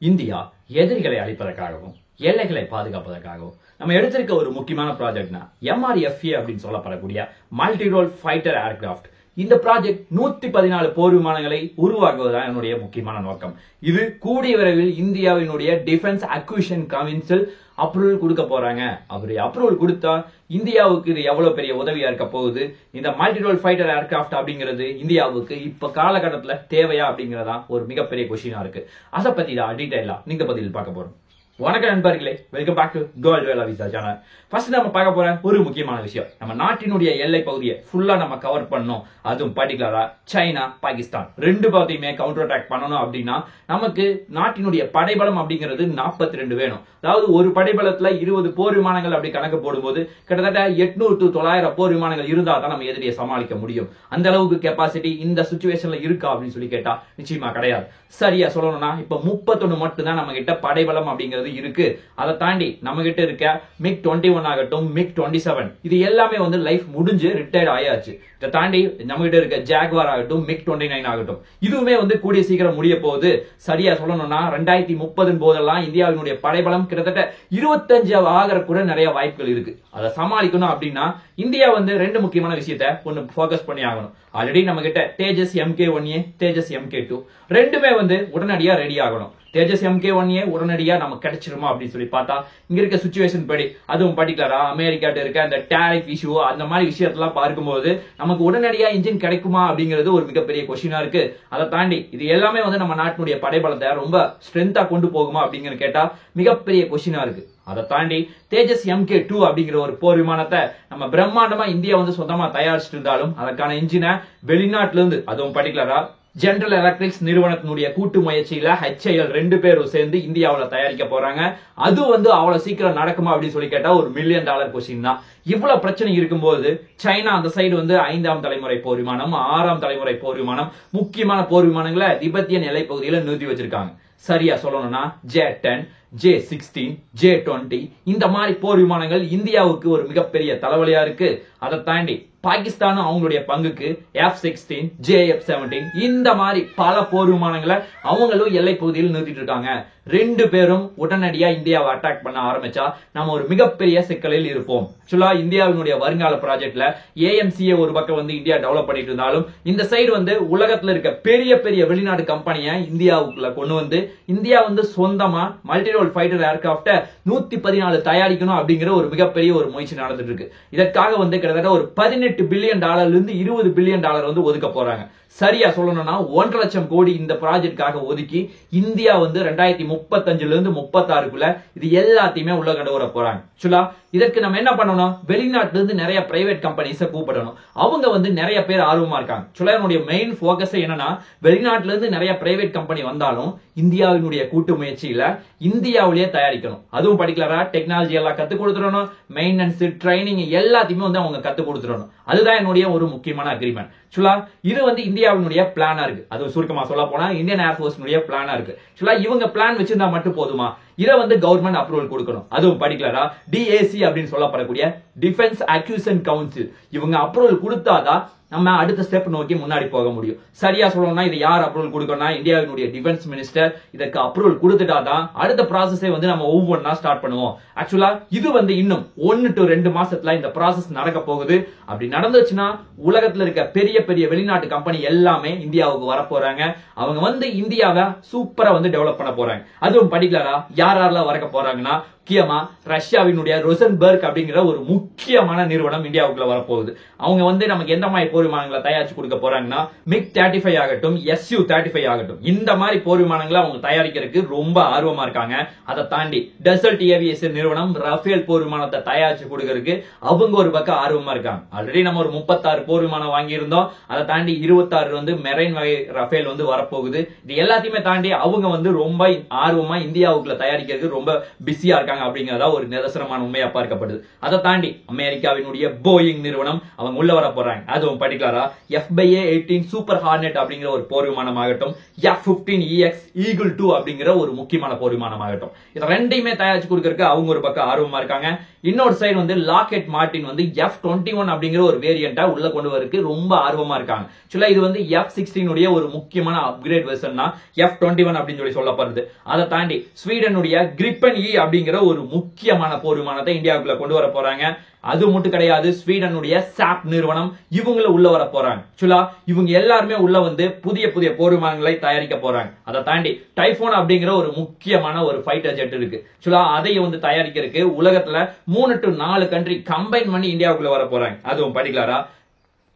India எதிரிகளை அழிப்பதற்காகவும் எல்லைகளை பாதுகாப்பதற்காகவும் நம்ம எடுத்திருக்க ஒரு முக்கியமான ப்ராஜெக்ட்னா MRFA அப்படின்னு சொல்லப்படக்கூடிய மல்டி ரோல் ஃபைட்டர் ஏர்கிராஃப்ட். இந்த ப்ராஜெக்ட் 114 போர் விமானங்களை உருவாக்குவதுதான் என்னுடைய முக்கியமான நோக்கம். இது கூடிய விரைவில் இந்தியாவினுடைய டிஃபென்ஸ் அக்விசிஷன் கவுன்சில் அப்ரூவல் கொடுக்க போறாங்க. அப்படி அப்ரூவல் கொடுத்தா இந்தியாவுக்கு இது எவ்வளவு பெரிய உதவியா இருக்க போகுது, இந்த மல்டி ரோல் ஃபைட்டர் ஏர்கிராஃப்ட் அப்படிங்கிறது இந்தியாவுக்கு இப்ப காலகட்டத்துல தேவையா அப்படிங்கறதா ஒரு மிகப்பெரிய கொஸ்டினா இருக்கு. அதை பத்தி தான் டீடைலா நீங்க பதில் பார்க்க போறோம். வணக்கம் நண்பர்களே, welcome back to gold Vela visa channel. First நம்ம பார்க்க போற ஒரு முக்கியமான விஷயம், நம்ம நாட்டினுடைய எல்லை பகுதியை ஃபுல்லா நம்ம கவர் பண்ணணும். அதுவும் பர்டிகுலரா சைனா, பாகிஸ்தான் ரெண்டு பகுதியுமே கவுண்டர் அட்டாக் பண்ணணும் அப்படின்னா நமக்கு நாட்டினுடைய படைபலம் அப்படிங்கிறது 42 வேணும். அதாவது ஒரு படைபலத்துல 20 போர் விமானங்கள் அப்படி கணக்கு போடும்போது கிட்டத்தட்ட 800 to 900 போர் விமானங்கள் இருந்தா தான் நம்ம எதிரியை சமாளிக்க முடியும். அந்த அளவுக்கு கெப்பாசிட்டி இந்த சிச்சுவேஷன்ல இருக்கா அப்படின்னு சொல்லி கேட்டா நிச்சயமா கிடையாது. சரியா சொல்லணும்னா இப்ப 31 மட்டும் தான் நம்ம கிட்ட படைபலம் அப்படிங்கிறது இருக்கு. அதை தாண்டி நம்ம கிட்ட இருக்க MiG-21 ஆகட்டும், MiG-27 இது எல்லாமே வந்து லைஃப் முடிஞ்சு ரிட்டையர்ட் ஆயாச்சு. இதை தாண்டி நம்ம கிட்ட இருக்க ஜாக்வார் ஆகட்டும், MiG-29 ஆகட்டும் இதுவுமே வந்து கூடிய சீக்கிரம் முடிய போகுது. சரியா சொல்லணும்னா 2030 போதெல்லாம் இந்தியாவினுடைய படைபலம் கிட்டத்தட்ட 25 ஆகிற கூட நிறைய வாய்ப்புகள் இருக்கு. அதை சமாளிக்கணும் அப்படின்னா இந்தியா வந்து ரெண்டு முக்கியமான விஷயத்த ஒன்னு போக்கஸ் பண்ணி ஆகணும். ஆல்ரெடி நம்ம கிட்ட தேஜஸ் MK-1A, தேஜஸ் MK-2 ரெண்டுமே வந்து உடனடியா ரெடி ஆகணும். தேஜஸ் MK-1A உடனடியா நமக்கு கிடைச்சிருமா அப்படின்னு சொல்லி பார்த்தா இங்க இருக்க சிச்சுவேஷன் படி, அதுவும் பர்டிகுலரா அமெரிக்காட்ட இருக்க அந்த டாரிஃப் இஷ்யூ அந்த மாதிரி விஷயத்தெல்லாம் பார்க்கும்போது நமக்கு உடனடியா இன்ஜின் கிடைக்குமா அப்படிங்கிறது ஒரு மிகப்பெரிய கொஸ்டினா இருக்கு. அதை தாண்டி இது எல்லாமே வந்து நம்ம நாட்டினுடைய படைபலத்தை ரொம்ப ஸ்ட்ரென்த்தா கொண்டு போகுமா அப்படிங்கிற கேட்டா மிகப்பெரிய கொஸ்டினா இருக்கு. அதை தாண்டி தேஜஸ் MK-2 அப்படிங்கிற ஒரு போர் விமானத்தை நம்ம பிரம்மாண்டமா இந்தியா வந்து சொந்தமா தயாரிச்சுட்டு இருந்தாலும் அதற்கான இன்ஜினை வெளிநாட்டுல இருந்து, அதுவும் பர்டிகுலரா ஜெனரல் எலக்ட்ரிக்ஸ் நிறுவனத்தினுடைய கூட்டு முயற்சியில HAL ரெண்டு பேரும் சேர்ந்து இந்தியாவில் தயாரிக்க போறாங்க. அது வந்து அவ்வளவு சீக்கிரம் நடக்குமா அப்படின்னு சொல்லி கேட்டா ஒரு $1 மில்லியன் கொஸ்டின் தான். இவ்வளவு பிரச்சனை இருக்கும்போது சைனா அந்த சைடு வந்து 5ஆம் தலைமுறை போர் விமானம், 6ஆம் தலைமுறை போர் விமானம், முக்கியமான போர் விமானங்களை திபெத்தியன் எல்லை பகுதியில நிறுத்தி வச்சிருக்காங்க. சரியா சொல்லணும்னா J-10, J-16, J-20 இந்த மாதிரி போர் விமானங்கள் இந்தியாவுக்கு ஒரு மிகப்பெரிய தலைவலியா இருக்கு. அதை தாண்டி பாகிஸ்தானும் அவங்களுடைய பங்குக்கு F-16, JF-17 இந்த மாதிரி பல போர் விமானங்களை அவங்களும் எல்லை பகுதியில் நிறுத்திட்டு இருக்காங்க. ரெண்டு பேரும் உடனடியா இந்தியாவை அட்டாக் பண்ண ஆரம்பிச்சா நம்ம ஒரு மிகப்பெரிய சிக்கலில் இருப்போம். ஆக்சுவலா இந்தியாவினுடைய வருங்கால ப்ராஜெக்ட்ல AMCA ஒரு பக்கம் வந்து இந்தியா டெவலப் பண்ணிட்டு இருந்தாலும் இந்த சைடு வந்து உலகத்துல இருக்க பெரிய பெரிய வெளிநாட்டு கம்பெனியை இந்தியாவுக்குள்ள கொண்டு வந்து இந்தியா வந்து சொந்தமா மல்டி ரோல் ஃபைட்டர் ஏர்கிராஃப்ட 114 தயாரிக்கணும் அப்படிங்கிற ஒரு மிகப்பெரிய ஒரு முயற்சி நடந்துட்டு இருக்கு. இதற்காக வந்து கிட்டத்தட்ட ஒரு $18 பில்லியன் இருந்து $20 பில்லியன் வந்து ஒதுக்க போறாங்க. சரியா சொல்லணும்னா 1.5 லட்சம் கோடி இந்த ப்ராஜெக்டுக்காக ஒதுக்கி இந்தியா வந்து 2035 இருந்து 36க்குள்ள இது எல்லாத்தையுமே உள்ள கொண்டு வர போறாங்க. ஆக்சுவலா இதற்கு நம்ம என்ன பண்ணணும், வெளிநாட்டுல இருந்து நிறைய பிரைவேட் கம்பெனிஸை கூப்பிடணும். அவங்க வந்து நிறைய பேர் ஆர்வமா இருக்காங்க. ஆக்சுவலா என்னுடைய மெயின் போக்கஸ் என்னன்னா வெளிநாட்டுல இருந்து நிறைய பிரைவேட் கம்பெனி வந்தாலும் இந்தியாவினுடைய கூட்டு முயற்சியில இந்தியாவிலேயே தயாரிக்கணும். அதுவும் பர்டிகுலரா டெக்னாலஜி எல்லாம் கத்து கொடுத்துடணும், மெயின்டெனன்ஸ், ட்ரைனிங் எல்லாத்தையுமே வந்து அவங்க கத்து கொடுத்துடணும். அதுதான் என்னுடைய ஒரு முக்கியமான அக்ரிமெண்ட். ஆக்சுவலா இது வந்து இந்தியாவினுடைய பிளானா இருக்கு. அது சுருக்கமா சொல்ல போனா இந்தியன் ஏர்ஃபோர்ஸ்னுடைய பிளானா இருக்கு. ஆக்சுவலா இவங்க பிளான் வச்சிருந்தா மட்டும் போதுமா, இதை வந்து கவர்மெண்ட் அப்ரூவல் கொடுக்கணும். அதுவும் பர்டிகுலரா DAC அப்படின்னு சொல்லப்படக்கூடிய டிஃபென்ஸ் அக்விசிஷன் கவுன்சில் இவங்க அப்ரூவல் கொடுத்தாதான் நம்ம அடுத்த ஸ்டெப் நோக்கி முன்னாடி போக முடியும். சரியா சொல்லணும்னா இது யார் அப்ரூவல் கொடுக்கணும்னா இந்தியாவினுடைய டிஃபென்ஸ் மினிஸ்டர் இதற்கு அப்ரூவல் கொடுத்துட்டாதான் அடுத்த ப்ராசஸை வந்து நம்ம ஒவ்வொன்றா ஸ்டார்ட் பண்ணுவோம். ஆக்சுவலா இது வந்து இன்னும் 1 to 2 மாசத்துல இந்த ப்ராசஸ் நடக்க போகுது. அப்படி நடந்துச்சுன்னா உலகத்துல இருக்க பெரிய பெரிய வெளிநாட்டு கம்பெனி எல்லாமே இந்தியாவுக்கு வர போறாங்க. அவங்க வந்து இந்தியாவை சூப்பரா வந்து டெவலப் பண்ண போறாங்க. அதுவும் பர்டிகுலரா யாரெல்லாம் வரக்க போறாங்கன்னா முக்கியமா ரஷ்யாவினுடைய ரோசன்பர்க் அப்படிங்கிற ஒரு முக்கியமான நிறுவனம் இந்தியாவுக்குள்ள வரப்போகுது. அவங்க வந்து நமக்கு எந்த மாதிரி போர் விமானங்களை தயாரிச்சு கொடுக்க போறாங்கன்னா MiG-35 ஆகட்டும், Su-35 ஆகட்டும் இந்த மாதிரி போர் விமானங்களை அவங்க தயாரிக்கிறதுக்கு ரொம்ப ஆர்வமா இருக்காங்க. அதை தாண்டி டெசல்ட் ஏவியேஷன் நிறுவனம் ரஃபேல் போர் விமானத்தை தயாரிச்சு கொடுக்கறதுக்கு அவங்க ஒரு பக்கம் ஆர்வமா இருக்காங்க. ஆல்ரெடி நம்ம ஒரு 36 போர் விமானம் வாங்கி இருந்தோம். அதை தாண்டி 26 வந்து மெரைன் வகை ரஃபேல் வந்து வரப்போகுது. இது எல்லாத்தையுமே தாண்டி அவங்க வந்து ரொம்ப ஆர்வமா இந்தியாவுக்குள்ள தயாரிக்கிறதுக்கு ரொம்ப பிஸியா இருக்காங்க. இருக்காங்க அப்படிங்கறதா ஒரு நிதர்சனமான உண்மையா பார்க்கப்படுது. அதை தாண்டி அமெரிக்காவினுடைய போயிங் நிறுவனம் அவங்க உள்ள வர போறாங்க. அதுவும் பர்டிகுலரா FA-18 சூப்பர் ஹார்னெட் அப்படிங்கிற ஒரு போர் விமானமாகட்டும், F-15EX ஈகிள் 2 அப்படிங்கிற ஒரு முக்கியமான போர் விமானமாகட்டும், இது ரெண்டையுமே தயாரிச்சு கொடுக்கறதுக்கு அவங்க ஒரு பக்கம் ஆர்வமா இருக்காங்க. இன்னொரு சைடு வந்து லாக்கெட் மார்டின் வந்து F-21 அப்படிங்கிற ஒரு வேரியண்டா உள்ள கொண்டு வரதுக்கு ரொம்ப ஆர்வமா இருக்காங்க. ஆக்சுவலா இது வந்து F-16 உடைய ஒரு முக்கியமான அப்கிரேட் வெர்ஷன் தான் F-21 அப்படின்னு சொல்லப்படுது. அதை தாண்டி ஸ்வீடனுடைய கிரிப்பன் E அப்படிங்கிற ஒரு முக்கியமான போர் விமானத்தை இந்தியாவுக்குள்ள கொண்டு வர போறாங்க. அது மட்டும் கிடையாது, ஸ்வீடனுடைய சாப் நிறுவனம் இவங்கள உள்ள வர போறாங்க. ஆக்சுவலா இவங்க எல்லாருமே உள்ள வந்து புதிய புதிய போர் விமானங்களை தயாரிக்க போறாங்க. அதை தாண்டி டைபோன் அப்படிங்கிற ஒரு முக்கியமான ஒரு ஃபைட்டர் ஜெட் இருக்கு. ஆக்சுவலா அதை வந்து தயாரிக்கிறதுக்கு உலகத்துல 3 to 4 கண்ட்ரி கம்பைன் பண்ணி இந்தியாவுக்குள்ள வர போறாங்க. அதுவும் பர்டிகுலரா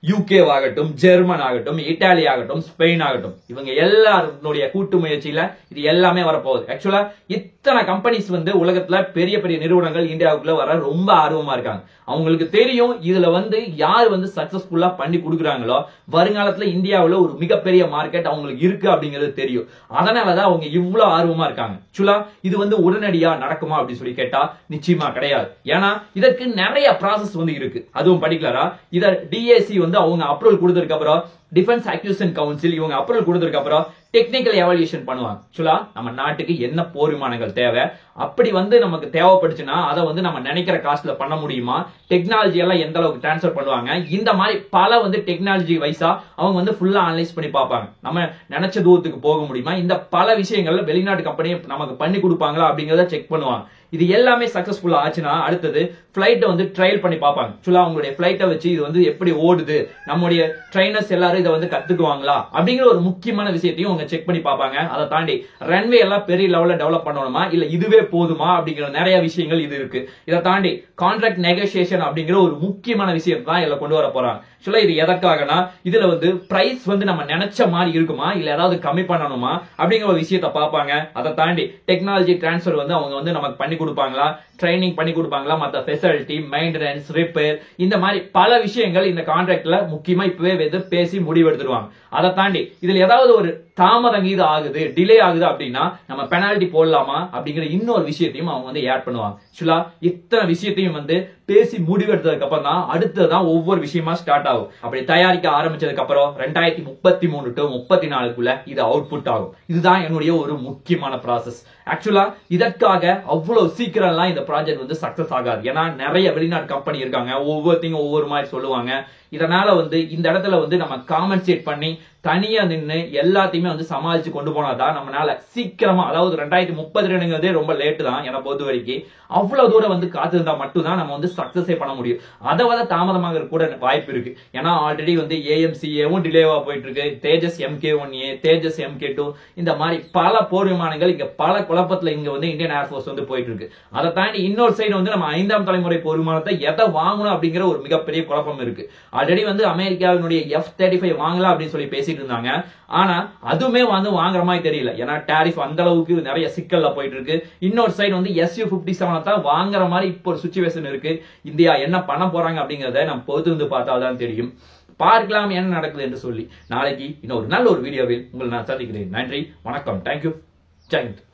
UK ஆகட்டும், ஜெர்மன் ஆகட்டும், இட்டாலி ஆகட்டும், ஸ்பெயின் ஆகட்டும், இவங்க எல்லாருடைய கூட்டு முயற்சியில இது எல்லாமே வரப்போகுது. ஆக்சுவலா இத்தனை கம்பெனிஸ் வந்து உலகத்துல பெரிய பெரிய நிறுவனங்கள் இந்தியாவுக்குள்ள வர ரொம்ப ஆர்வமா இருக்காங்க. அவங்களுக்கு தெரியும் இதுல வந்து யார் வந்து சக்சஸ்ஃபுல்லா பண்ணி கொடுக்குறாங்களோ வருங்காலத்துல இந்தியாவுல ஒரு மிகப்பெரிய மார்க்கெட் அவங்களுக்கு இருக்கு அப்படிங்கிறது தெரியும். அதனாலதான் அவங்க இவ்வளவு ஆர்வமா இருக்காங்க. ஆக்சுவலா இது வந்து உடனடியா நடக்குமா அப்படின்னு சொல்லி கேட்டா நிச்சயமா கிடையாது. ஏன்னா இதற்கு நிறைய ப்ராசஸ் வந்து இருக்கு. அதுவும் பர்டிகுலரா இத DAC வந்து அவங்க அப்ரூவல் கொடுத்ததுக்கு அப்புறம் டிஃபென்ஸ் அக்யூசன் கவுன்சில் இவங்க அப்ரூவல் கொடுத்ததுக்கு அப்புறம் டெக்னிக்கல் எவாலுவேஷன் பண்ணுவாங்க. ஆக்சுவலா நம்ம நாட்டுக்கு என்ன போர் விமானங்கள் தேவை, அப்படி வந்து நமக்கு தேவைப்படுச்சுன்னா அதை வந்து நம்ம நினைக்கிற காஸ்ட்ல பண்ண முடியுமா, டெக்னாலஜி எல்லாம் எந்த அளவுக்கு டிரான்ஸ்ஃபர் பண்ணுவாங்க, இந்த மாதிரி பல வந்து டெக்னாலஜி வைஸா அவங்க வந்து ஃபுல்லா அனலைஸ் பண்ணி பார்ப்பாங்க. நம்ம நினைச்ச தூரத்துக்கு போக முடியுமா, இந்த பல விஷயங்கள்ல வெளிநாட்டு கம்பெனி நமக்கு பண்ணி கொடுப்பாங்களா அப்படிங்கறத செக் பண்ணுவாங்க. இது எல்லாமே சக்சஸ்ஃபுல்லா ஆச்சுன்னா அடுத்தது பிளைட்டை வந்து ட்ரையல் பண்ணி பார்ப்பாங்க. ஆக்சுவலா அவங்களுடைய பிளைட்டை வச்சு இது வந்து எப்படி ஓடுது, நம்முடைய ட்ரைனர்ஸ் எல்லாரும் இதை வந்து கத்துக்குவாங்களா அப்படிங்கிற ஒரு முக்கியமான விஷயத்தையும் அவங்க செக் பண்ணி பார்ப்பாங்க. அதை தாண்டி ரன்வே எல்லாம் பெரிய லெவல்ல டெவலப் பண்ணணுமா இல்ல இதுவே போதுமா அப்படிங்கிற நிறைய விஷயங்கள் இது இருக்கு. இதை தாண்டி கான்ட்ராக்ட் நெகோசியேஷன் அப்படிங்கிற ஒரு முக்கியமான விஷயத்தை தான் இதுல கொண்டு வர போறாங்க. ஆக்சுவலா இது எதற்காகனா இதுல வந்து பிரைஸ் வந்து நம்ம நினைச்ச மாதிரி இருக்குமா இல்ல ஏதாவது கம்மி பண்ணணுமா அப்படிங்கிற ஒரு விஷயத்தை பார்ப்பாங்க. அதை தாண்டி டெக்னாலஜி டிரான்ஸ்பர் வந்து அவங்க வந்து நமக்கு பண்ணி கொடுப்பாங்களா, ட்ரைனிங் பண்ணி கொடுப்பாங்களா, மற்ற ஃபெசிலிட்டி, மெயின்டெனன்ஸ், ரிப்பேர், இந்த மாதிரி பல விஷயங்கள் இந்த கான்ட்ராக்ட்ல முக்கியமா இப்பவே பேசி முடிவெடுத்துருவாங்க. அதை தாண்டி இதுல ஏதாவது ஒரு தாமதம் இது ஆகுது, டிலே ஆகுது அப்படின்னா நம்ம பெனால்டி போடலாமா அப்படிங்கிற இன்னொரு விஷயத்தையும் அவங்க வந்து ஆட் பண்ணுவாங்க. ஆக்சுவலா இத்தனை விஷயத்தையும் வந்து பேசி முடிவெடுத்ததுக்கு அப்புறம் தான் அடுத்ததான் ஒவ்வொரு விஷயமா ஸ்டார்ட் ஆகும். அப்படி தயாரிக்க ஆரம்பிச்சதுக்கு அப்புறம் 2033 to 34 இது அவுட்புட் ஆகும். இதுதான் என்னுடைய ஒரு முக்கியமான ப்ராசஸ். ஆக்சுவலா இதற்காக அவ்வளவு சீக்கிரம் எல்லாம் இந்த ப்ராஜெக்ட் வந்து சக்சஸ் ஆகாது. ஏன்னா நிறைய வெளிநாட்டு கம்பெனி இருக்காங்க, ஒவ்வொருத்தையும் ஒவ்வொரு மாதிரி சொல்லுவாங்க. இதனால வந்து இந்த இடத்துல வந்து நம்ம காம்பன்சேட் பண்ணி தனியா நின்று எல்லாத்தையுமே வந்து சமாளிச்சு கொண்டு போனாதான் நம்மளால சீக்கிரமா, அதாவது 2032 ரொம்ப லேட்டு தான் என்னை பொறுத்த வரைக்கும். அவ்வளவு தூரம் வந்து காத்திருந்தா மட்டும்தான் நம்ம வந்து சக்சஸே பண்ண முடியும். அதை விட தாமதமாக கூட வாய்ப்பு இருக்கு. ஏன்னா ஆல்ரெடி வந்து AMCAவும் டிலேவா போயிட்டு இருக்கு, தேஜஸ் MK1A, தேஜஸ் MK2, இந்த மாதிரி பல போர் விமானங்கள் இங்க பல குழப்பத்துல இங்க வந்து இந்தியன் ஏர்போர்ஸ் வந்து போயிட்டு இருக்கு. அதை தாண்டி இன்னொரு சைடு வந்து நம்ம 5ஆம் தலைமுறை போர் விமானத்தை எதை வாங்கணும் அப்படிங்கிற ஒரு மிகப்பெரிய குழப்பம் இருக்கு. ஆல்ரெடி வந்து அமெரிக்காவினுடைய F-35 வாங்கலாம் அப்படின்னு சொல்லி பேசிட்டு இருந்தாங்க. ஆனா அதுவுமே வந்து வாங்குற மாதிரி தெரியல. ஏன்னா டாரிஃப் அந்த அளவுக்கு நிறைய சிக்கல்ல போயிட்டு இருக்கு. இன்னொரு சைடு வந்து Su-57 தான் வாங்குற மாதிரி இப்போ ஒரு சிச்சுவேஷன் இருக்கு. இந்தியா என்ன பண்ண போறாங்க அப்படிங்கறத நம்ம பொறுத்து வந்து பார்த்தால்தான் தெரியும். பார்க்கலாம் என்ன நடக்குது என்று சொல்லி நாளைக்கு இன்னொரு நல்ல ஒரு வீடியோவில் உங்களை நான் சந்திக்கிறேன். நன்றி, வணக்கம், தேங்க்யூ, ஜெய் ஹிந்த்.